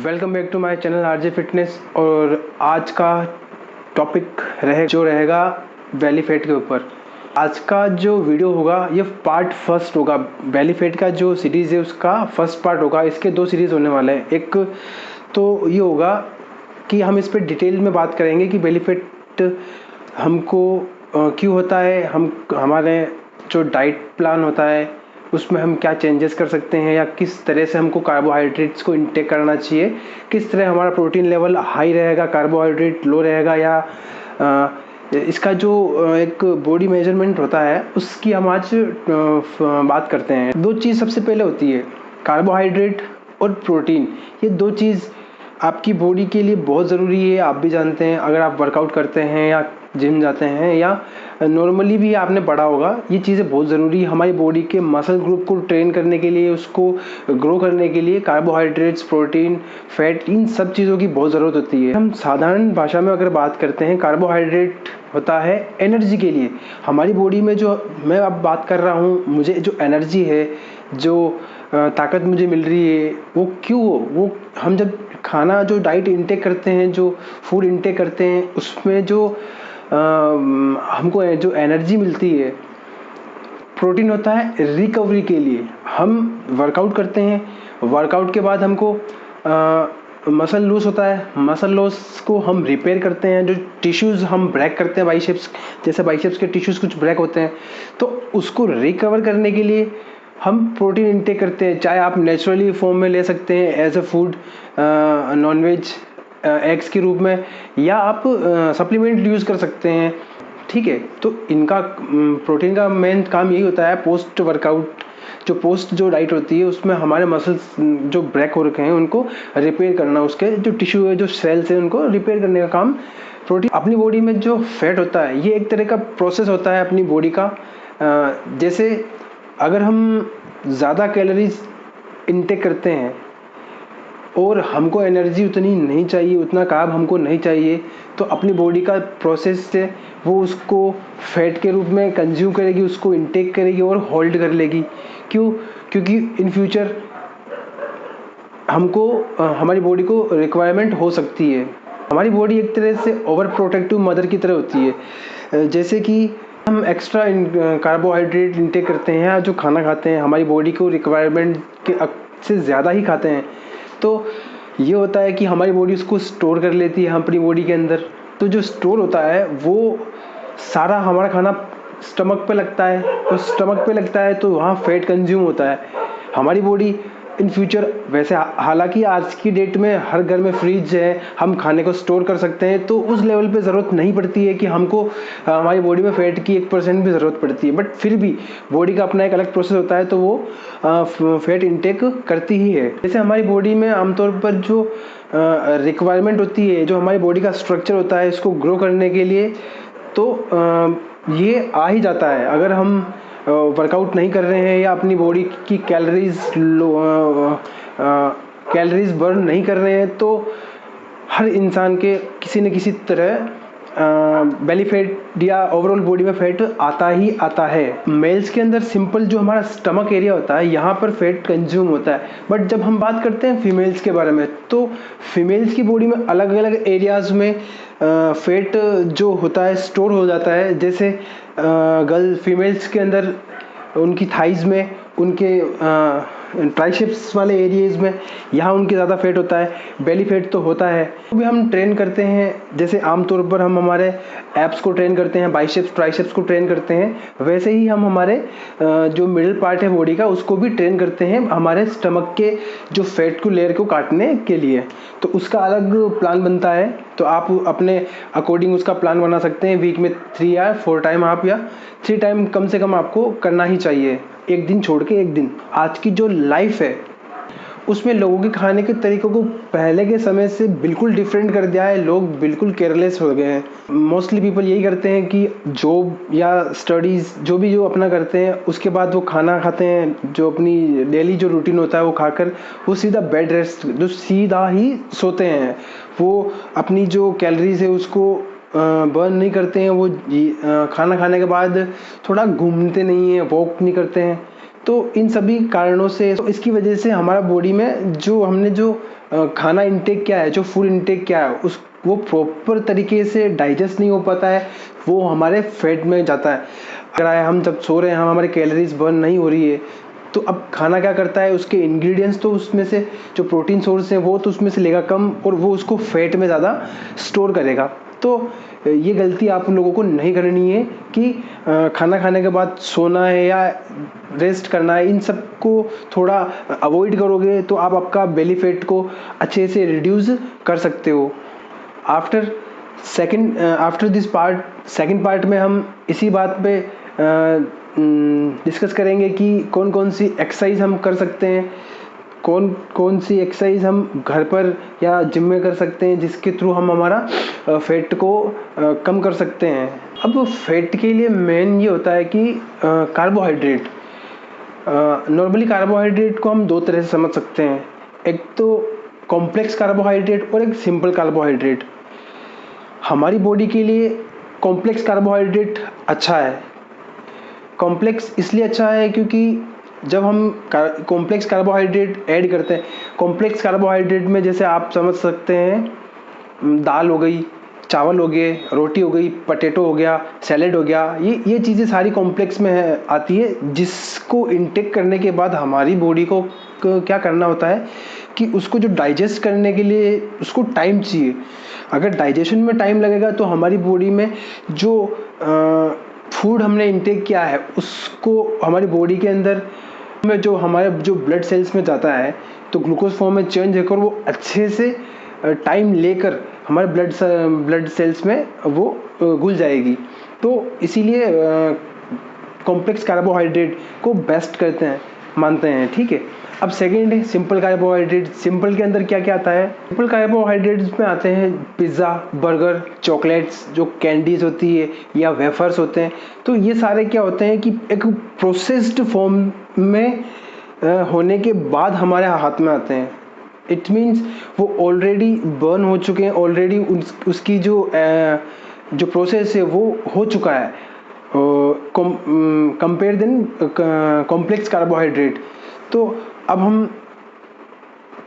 Welcome back to my channel RJ fitness. और आज का टॉपिक रहेगा बेली फैट के ऊपर। आज का जो वीडियो होगा ये पार्ट फर्स्ट होगा। बेली फैट का जो सीरीज़ है उसका फर्स्ट पार्ट होगा। इसके दो सीरीज़ होने वाले हैं। एक तो ये होगा कि हम इस पर डिटेल में बात करेंगे कि बेली फैट हमको क्यों होता है, हमारे जो डाइट प्लान होता है उसमें हम क्या चेंजेस कर सकते हैं, या किस तरह से हमको कार्बोहाइड्रेट्स को इंटेक करना चाहिए, किस तरह हमारा प्रोटीन लेवल हाई रहेगा, कार्बोहाइड्रेट लो रहेगा, या इसका जो एक बॉडी मेजरमेंट होता है उसकी हम आज बात करते हैं। दो चीज़ सबसे पहले होती है, कार्बोहाइड्रेट और प्रोटीन। ये दो चीज़ आपकी बॉडी के लिए बहुत ज़रूरी है। आप भी जानते हैं, अगर आप वर्कआउट करते हैं या जिम जाते हैं या नॉर्मली भी आपने पढ़ा होगा, ये चीज़ें बहुत ज़रूरी है हमारी बॉडी के मसल ग्रुप को ट्रेन करने के लिए, उसको ग्रो करने के लिए। कार्बोहाइड्रेट्स, प्रोटीन, फैट, इन सब चीज़ों की बहुत ज़रूरत होती है। हम साधारण भाषा में अगर बात करते हैं, कार्बोहाइड्रेट होता है एनर्जी के लिए। हमारी बॉडी में जो मैं अब बात कर रहा हूँ, मुझे जो एनर्जी है, जो ताकत मुझे मिल रही है, वो क्यों? वो हम जब खाना जो डाइट इंटेक करते हैं, जो फूड इंटेक करते हैं, उसमें जो हमको जो एनर्जी मिलती है, प्रोटीन होता है रिकवरी के लिए। हम वर्कआउट करते हैं, वर्कआउट के बाद हमको मसल लॉस होता है, मसल लॉस को हम रिपेयर करते हैं। जो टिश्यूज़ हम ब्रेक करते हैं, बाइसेप्स जैसे बाइसेप्स के टिश्यूज़ कुछ ब्रेक होते हैं, तो उसको रिकवर करने के लिए हम प्रोटीन इंटेक करते हैं। चाहे आप नेचुरली फॉर्म में ले सकते हैं as a food, non veg eggs के रूप में, या आप सप्लीमेंट यूज़ कर सकते हैं। ठीक है, तो इनका प्रोटीन का मेन काम यही होता है पोस्ट वर्कआउट, जो डाइट होती है उसमें हमारे मसल्स जो ब्रेक हो रखे हैं उनको रिपेयर करना, उसके जो टिश्यू है, जो सेल्स है, उनको रिपेयर करने का काम प्रोटीन। अपनी बॉडी में जो फैट होता है, ये एक तरह का प्रोसेस होता है अपनी बॉडी का। जैसे अगर हम ज़्यादा कैलोरीज इंटेक करते हैं और हमको एनर्जी उतनी नहीं चाहिए, उतना कार्ब हमको नहीं चाहिए, तो अपनी बॉडी का प्रोसेस से वो उसको फैट के रूप में कंज्यूम करेगी, उसको इंटेक करेगी और होल्ड कर लेगी। क्यों? क्योंकि इन फ्यूचर हमको हमारी बॉडी को रिक्वायरमेंट हो सकती है। हमारी बॉडी एक तरह से ओवर प्रोटेक्टिव मदर की तरह होती है। जैसे कि हम एक्स्ट्रा कार्बोहाइड्रेट इंटेक करते हैं, जो खाना खाते हैं, हमारी बॉडी को रिक्वायरमेंट के से ज़्यादा ही खाते हैं, तो ये होता है कि हमारी बॉडी उसको स्टोर कर लेती है अपनी बॉडी के अंदर। तो जो स्टोर होता है वो सारा हमारा खाना स्टमक पे लगता है, तो स्टमक पे लगता है तो वहाँ फैट कंज्यूम होता है। हमारी बॉडी इन फ्यूचर, वैसे हालांकि आज की डेट में हर घर में फ्रिज है, हम खाने को स्टोर कर सकते हैं, तो उस लेवल पे ज़रूरत नहीं पड़ती है कि हमको हमारी बॉडी में फैट की 1% भी ज़रूरत पड़ती है। बट फिर भी बॉडी का अपना एक अलग प्रोसेस होता है, तो वो फैट इंटेक करती ही है। जैसे हमारी बॉडी में आमतौर पर जो रिक्वायरमेंट होती है, जो हमारी बॉडी का स्ट्रक्चर होता है इसको ग्रो करने के लिए, तो ये आ ही जाता है। अगर हम वर्कआउट नहीं कर रहे हैं या अपनी बॉडी की कैलोरीज बर्न नहीं कर रहे हैं, तो हर इंसान के किसी न किसी तरह बेली फैट या ओवरऑल बॉडी में फैट आता ही आता है। मेल्स के अंदर सिंपल जो हमारा स्टमक एरिया होता है, यहाँ पर फैट कंज्यूम होता है। बट जब हम बात करते हैं फीमेल्स के बारे में, तो फीमेल्स की बॉडी में अलग अलग एरियाज़ में फैट जो होता है स्टोर हो जाता है। जैसे गर्ल फीमेल्स के अंदर उनकी थाइज़ में, उनके ट्राइसेप्स वाले एरियाज में, यहाँ उनके ज़्यादा फैट होता है। बेली फैट तो होता है। तो भी हम ट्रेन करते हैं, जैसे आमतौर पर हम हमारे एब्स को ट्रेन करते हैं, बाइसेप्स ट्राइसेप्स को ट्रेन करते हैं, वैसे ही हम हमारे जो मिडिल पार्ट है बॉडी का उसको भी ट्रेन करते हैं हमारे स्टमक के जो फैट को लेयर को काटने के लिए। तो उसका अलग प्लान बनता है, तो आप अपने अकॉर्डिंग उसका प्लान बना सकते हैं। वीक में 3 या 4 टाइम आप, या 3 टाइम कम से कम आपको करना ही चाहिए, एक दिन छोड़ के एक दिन। आज की जो लाइफ है उसमें लोगों के खाने के तरीकों को पहले के समय से बिल्कुल डिफरेंट कर दिया है। लोग बिल्कुल केयरलेस हो गए हैं। मोस्टली पीपल यही करते हैं कि जॉब या स्टडीज़ जो अपना करते हैं, उसके बाद वो खाना खाते हैं, जो अपनी डेली जो रूटीन होता है वो खाकर वो सीधा बेड रेस्ट, जो सीधा ही सोते हैं। वो अपनी जो कैलोरीज है उसको बर्न नहीं करते हैं। वो खाना खाने के बाद थोड़ा घूमते नहीं हैं, वॉक नहीं करते हैं, तो इन सभी कारणों से, तो इसकी वजह से हमारा बॉडी में जो हमने जो खाना इंटेक किया है, जो फूड इंटेक किया है, उस वो प्रॉपर तरीके से डाइजेस्ट नहीं हो पाता है, वो हमारे फैट में जाता है। अगर हम जब सो रहे हैं, हमारे कैलोरीज बर्न नहीं हो रही है, तो अब खाना क्या करता है, उसके इंग्रेडिएंट्स तो उसमें से जो प्रोटीन सोर्स है वो तो उसमें से लेगा कम, और वो उसको फैट में ज़्यादा स्टोर करेगा। तो ये गलती आप लोगों को नहीं करनी है कि खाना खाने के बाद सोना है या रेस्ट करना है, इन सब को थोड़ा अवॉइड करोगे तो आप आपका बेली फैट को अच्छे से रिड्यूस कर सकते हो। After this part, second part में हम इसी बात पे डिस्कस करेंगे कि कौन कौन सी एक्सरसाइज हम कर सकते हैं, कौन कौन सी एक्सरसाइज हम घर पर या जिम में कर सकते हैं, जिसके थ्रू हम हमारा फैट को कम कर सकते हैं। अब फैट के लिए मेन ये होता है कि कार्बोहाइड्रेट। नॉर्मली कार्बोहाइड्रेट को हम दो तरह से समझ सकते हैं, एक तो कॉम्प्लेक्स कार्बोहाइड्रेट और एक सिंपल कार्बोहाइड्रेट। हमारी बॉडी के लिए कॉम्प्लेक्स कार्बोहाइड्रेट अच्छा है। कॉम्प्लेक्स इसलिए अच्छा है क्योंकि जब हम कॉम्प्लेक्स कार्बोहाइड्रेट ऐड करते हैं, कॉम्प्लेक्स कार्बोहाइड्रेट में जैसे आप समझ सकते हैं दाल हो गई, चावल हो गए, रोटी हो गई, पटेटो हो गया, सैलेड हो गया, ये चीज़ें सारी कॉम्प्लेक्स में आती है, जिसको इनटेक करने के बाद हमारी बॉडी को क्या करना होता है कि उसको जो डाइजेस्ट करने के लिए उसको टाइम चाहिए। अगर डाइजेशन में टाइम लगेगा तो हमारी बॉडी में जो फूड हमने इनटेक किया है उसको हमारी बॉडी के अंदर में जो हमारे जो ब्लड सेल्स में जाता है तो ग्लूकोज फॉर्म में चेंज होकर वो अच्छे से टाइम लेकर हमारे ब्लड सेल्स में वो घुल जाएगी। तो इसीलिए कॉम्प्लेक्स कार्बोहाइड्रेट को बेस्ट करते हैं, मानते हैं, ठीक है। अब सेकेंड है सिंपल कार्बोहाइड्रेट। सिंपल के अंदर क्या क्या आता है? सिंपल कार्बोहाइड्रेट्स में आते हैं पिज़्ज़ा, बर्गर, चॉकलेट्स, जो कैंडीज होती है या वेफर्स होते हैं। तो ये सारे क्या होते हैं कि एक प्रोसेस्ड फॉर्म में होने के बाद हमारे हाथ में आते हैं। इट मीन्स वो ऑलरेडी बर्न हो चुके हैं, ऑलरेडी उसकी जो प्रोसेस है वो हो चुका है कंपेयर देन कॉम्प्लेक्स कार्बोहाइड्रेट। तो अब हम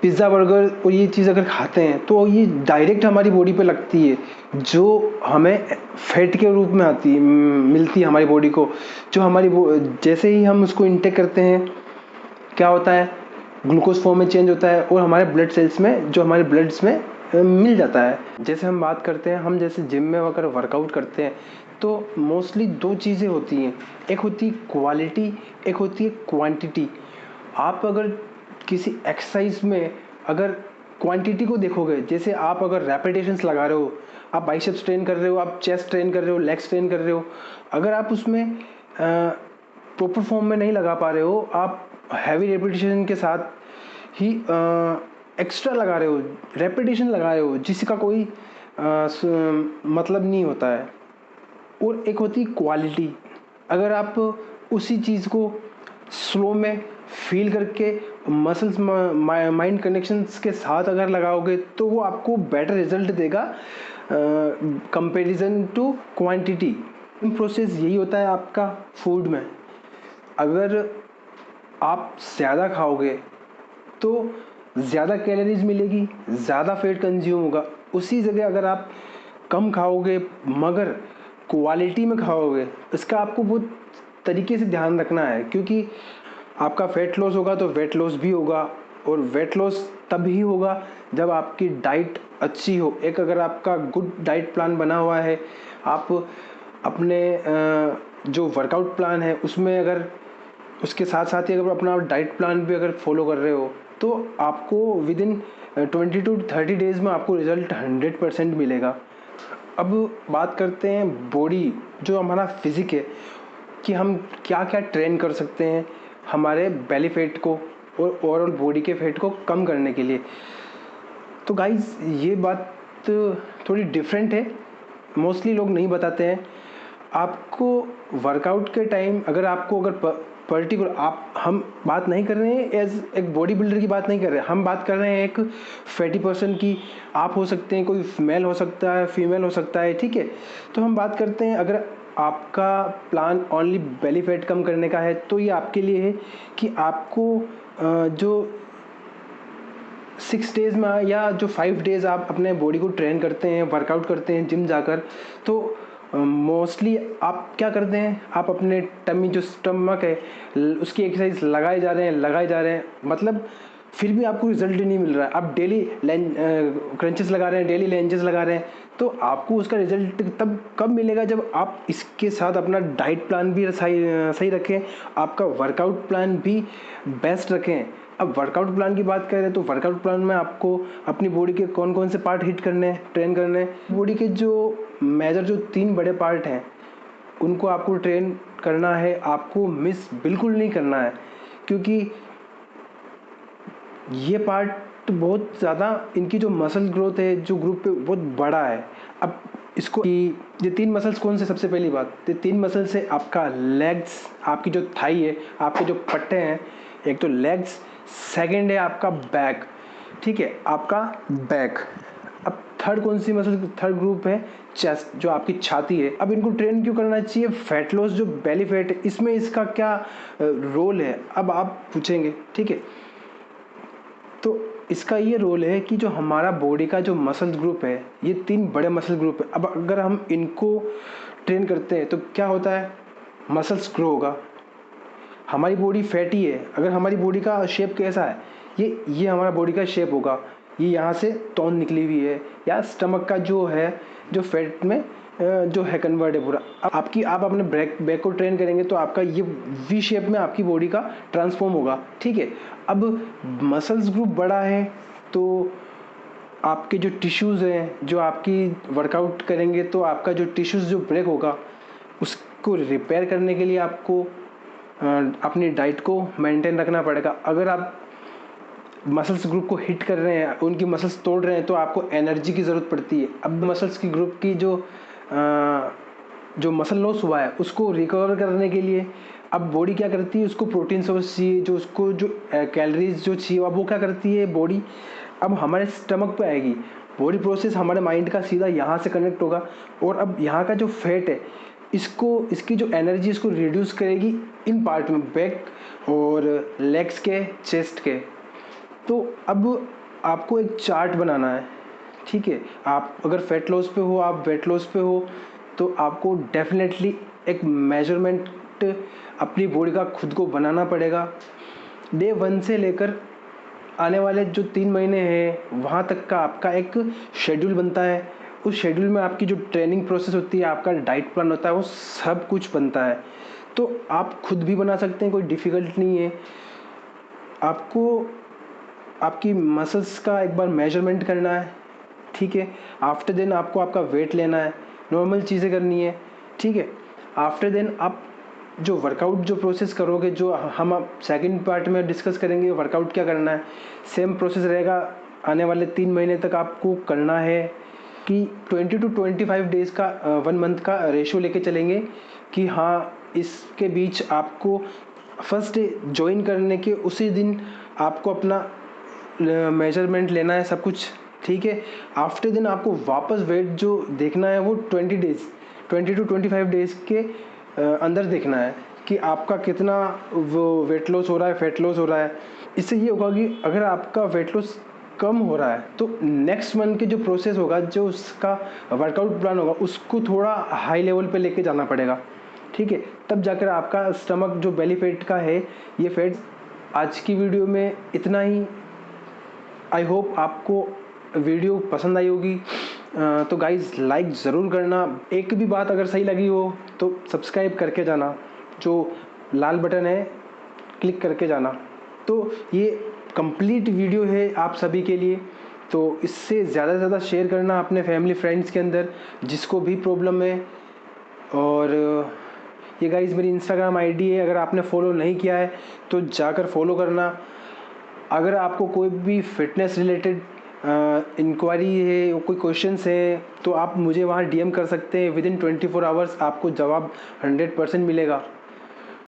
पिज़्ज़ा, बर्गर और ये चीज़ अगर खाते हैं तो ये डायरेक्ट हमारी बॉडी पे लगती है, जो हमें फैट के रूप में आती है, मिलती है हमारी बॉडी को। जो हमारी जैसे ही हम उसको इंटेक करते हैं क्या होता है, ग्लूकोज फॉर्म में चेंज होता है और हमारे ब्लड सेल्स में, जो हमारे ब्लड्स में मिल जाता है। जैसे हम बात करते हैं, हम जैसे जिम में अगर वर्कआउट करते हैं तो मोस्टली दो चीज़ें होती हैं, एक होती है क्वालिटी, एक होती है क्वांटिटी। आप अगर किसी एक्सरसाइज में अगर क्वांटिटी को देखोगे, जैसे आप अगर रेपिटेशंस लगा रहे हो, आप बाइसेप्स ट्रेन कर रहे हो, आप चेस्ट ट्रेन कर रहे हो, लेग्स ट्रेन कर रहे हो, अगर आप उसमें प्रॉपर फॉर्म में नहीं लगा पा रहे हो, आप हैवी रेपिटेशन के साथ ही एक्स्ट्रा लगा रहे हो, रेपिटेशन लगा रहे हो, जिसका कोई मतलब नहीं होता है। और एक होती क्वालिटी, अगर आप उसी चीज़ को स्लो में फील करके मसल्स माइंड कनेक्शंस के साथ अगर लगाओगे तो वो आपको बेटर रिजल्ट देगा कंपैरिजन टू क्वांटिटी। प्रोसेस यही होता है आपका फूड में। अगर आप ज़्यादा खाओगे तो ज़्यादा कैलोरीज मिलेगी, ज़्यादा फैट कंज्यूम होगा। उसी जगह अगर आप कम खाओगे मगर क्वालिटी में खाओगे, इसका आपको बहुत तरीके से ध्यान रखना है, क्योंकि आपका फैट लॉस होगा तो वेट लॉस भी होगा, और वेट लॉस तभी होगा जब आपकी डाइट अच्छी हो। एक अगर आपका गुड डाइट प्लान बना हुआ है, आप अपने जो वर्कआउट प्लान है उसमें अगर उसके साथ साथ ही अगर अपना डाइट प्लान भी अगर फॉलो कर रहे हो तो आपको विद इन 20 to 30 डेज़ में आपको रिजल्ट 100% मिलेगा। अब बात करते हैं बॉडी, जो हमारा फिजिक है, कि हम क्या क्या ट्रेन कर सकते हैं हमारे बेली फैट को और ओवरऑल बॉडी के फैट को कम करने के लिए। तो गाइज ये बात थोड़ी डिफरेंट है, मोस्टली लोग नहीं बताते हैं। आपको वर्कआउट के टाइम अगर पर्टिकुलर हम बात नहीं कर रहे हैं एज एक बॉडी बिल्डर की बात नहीं कर रहे हैं, हम बात कर रहे हैं एक फैटी पर्सन की। आप हो सकते हैं, कोई मेल हो सकता है, फीमेल हो सकता है, ठीक है। तो हम बात करते हैं अगर आपका प्लान ओनली बेली फैट कम करने का है तो ये आपके लिए है कि आपको जो 6 डेज़ में या जो 5 डेज़ आप अपने बॉडी को ट्रेन करते हैं, वर्कआउट करते हैं जिम जाकर, तो मोस्टली आप क्या करते हैं, आप अपने टमी जो स्टमक है उसकी एक्सरसाइज लगाए जा रहे हैं, मतलब फिर भी आपको रिजल्ट नहीं मिल रहा है। आप डेली क्रंचेस लगा रहे हैं, डेली लेंजेस लगा रहे हैं, तो आपको उसका रिजल्ट तब कब मिलेगा जब आप इसके साथ अपना डाइट प्लान भी सही रखें, आपका वर्कआउट प्लान भी बेस्ट रखें। अब वर्कआउट प्लान की बात करें तो वर्कआउट प्लान में आपको अपनी बॉडी के कौन कौन से पार्ट हिट करने हैं, ट्रेन करने हैं। बॉडी के जो मेजर जो 3 बड़े पार्ट हैं उनको आपको ट्रेन करना है, आपको मिस बिल्कुल नहीं करना है, क्योंकि ये पार्ट बहुत ज़्यादा, इनकी जो मसल ग्रोथ है जो ग्रुप पे बहुत बड़ा है। अब इसको ये 3 मसल्स कौन से, सबसे पहली बात, ये 3 मसल से आपका लेग्स, आपकी जो थाई है, आपके जो पट्टे हैं, एक तो लेग्स, सेकंड है आपका बैक, ठीक है, आपका बैक। अब थर्ड कौन सी मसल, थर्ड ग्रुप है चेस्ट, जो आपकी छाती है। अब इनको ट्रेन क्यों करना चाहिए? फैट लॉस, जो बेली फैट है, इसमें इसका क्या रोल है, अब आप पूछेंगे, ठीक है। तो इसका ये रोल है कि जो हमारा बॉडी का जो मसल ग्रुप है, ये 3 बड़े मसल ग्रुप है। अब अगर हम इनको ट्रेन करते हैं तो क्या होता है, मसल्स ग्रो होगा। हमारी बॉडी फैटी है, अगर हमारी बॉडी का शेप कैसा है, ये हमारा बॉडी का शेप होगा, ये यहाँ से तौन निकली हुई है, या स्टमक का जो है, जो फैट में जो है कन्वर्ट है पूरा। अब आप अपने बैक को ट्रेन करेंगे तो आपका ये वी शेप में आपकी बॉडी का ट्रांसफॉर्म होगा, ठीक है। अब मसल्स ग्रुप बड़ा है तो आपके जो टिश्यूज़ हैं, जो आपकी वर्कआउट करेंगे तो आपका जो टिश्यूज़ जो ब्रेक होगा उसको रिपेयर करने के लिए आपको अपनी डाइट को मेंटेन रखना पड़ेगा। अगर आप मसल्स ग्रुप को हिट कर रहे हैं, उनकी मसल्स तोड़ रहे हैं, तो आपको एनर्जी की ज़रूरत पड़ती है। अब मसल्स की ग्रुप की जो मसल लॉस हुआ है उसको रिकवर करने के लिए अब बॉडी क्या करती है, उसको प्रोटीन सोर्स चाहिए, जो उसको जो कैलोरीज जो चाहिए, अब वो क्या करती है बॉडी, अब हमारे स्टमक पे आएगी। बॉडी प्रोसेस हमारे माइंड का सीधा यहाँ से कनेक्ट होगा, और अब यहाँ का जो फैट है इसकी जो एनर्जी इसको रिड्यूस करेगी इन पार्ट में, बैक और लेग्स के, चेस्ट के। तो अब आपको एक चार्ट बनाना है, ठीक है। आप अगर फैट लॉस पे हो, आप वेट लॉस पे हो, तो आपको डेफिनेटली एक मेजरमेंट अपनी बॉडी का खुद को बनाना पड़ेगा। डे 1 से लेकर आने वाले जो 3 महीने हैं वहाँ तक का आपका एक शेड्यूल बनता है। उस शेड्यूल में आपकी जो ट्रेनिंग प्रोसेस होती है, आपका डाइट प्लान होता है, वो सब कुछ बनता है। तो आप खुद भी बना सकते हैं, कोई डिफ़िकल्ट नहीं है। आपको आपकी मसल्स का एक बार मेजरमेंट करना है, ठीक है। आफ्टर देन आपको आपका वेट लेना है, नॉर्मल चीज़ें करनी है, ठीक है। आफ्टर देन आप जो वर्कआउट जो प्रोसेस करोगे, जो हम सेकंड पार्ट में डिस्कस करेंगे वर्कआउट क्या करना है, सेम प्रोसेस रहेगा। आने वाले 3 महीने तक आपको करना है कि 20 to 25 डेज़ का 1 मंथ का रेशो लेके चलेंगे कि हाँ, इसके बीच आपको फर्स्ट डे ज्वाइन करने के उसी दिन आपको अपना मेजरमेंट लेना है, सब कुछ, ठीक है। आफ्टर दिन आपको वापस वेट जो देखना है वो 20 to 25 डेज़ के अंदर देखना है कि आपका कितना वो वेट लॉस हो रहा है, फैट लॉस हो रहा है। इससे ये होगा कि अगर आपका वेट लॉस कम हो रहा है तो नेक्स्ट मंथ के जो प्रोसेस होगा, जो उसका वर्कआउट प्लान होगा, उसको थोड़ा हाई लेवल पे लेके जाना पड़ेगा, ठीक है। तब जाकर आपका स्टमक जो बेली फैट का है, ये फैट। आज की वीडियो में इतना ही। आई होप आपको वीडियो पसंद आई होगी। तो गाइज़ लाइक ज़रूर करना। एक भी बात अगर सही लगी हो तो सब्सक्राइब करके जाना, जो लाल बटन है क्लिक करके जाना। तो ये कंप्लीट वीडियो है आप सभी के लिए, तो इससे ज़्यादा से ज़्यादा शेयर करना अपने फैमिली फ्रेंड्स के अंदर जिसको भी प्रॉब्लम है। और ये गाइज़ मेरी इंस्टाग्राम आईडी है, अगर आपने फॉलो नहीं किया है तो जाकर फॉलो करना। अगर आपको कोई भी फिटनेस रिलेटेड इंक्वायरी है, कोई क्वेश्चंस है, तो आप मुझे वहाँ डीएम कर सकते हैं। विदिन 24 आवर्स आपको जवाब 100% मिलेगा।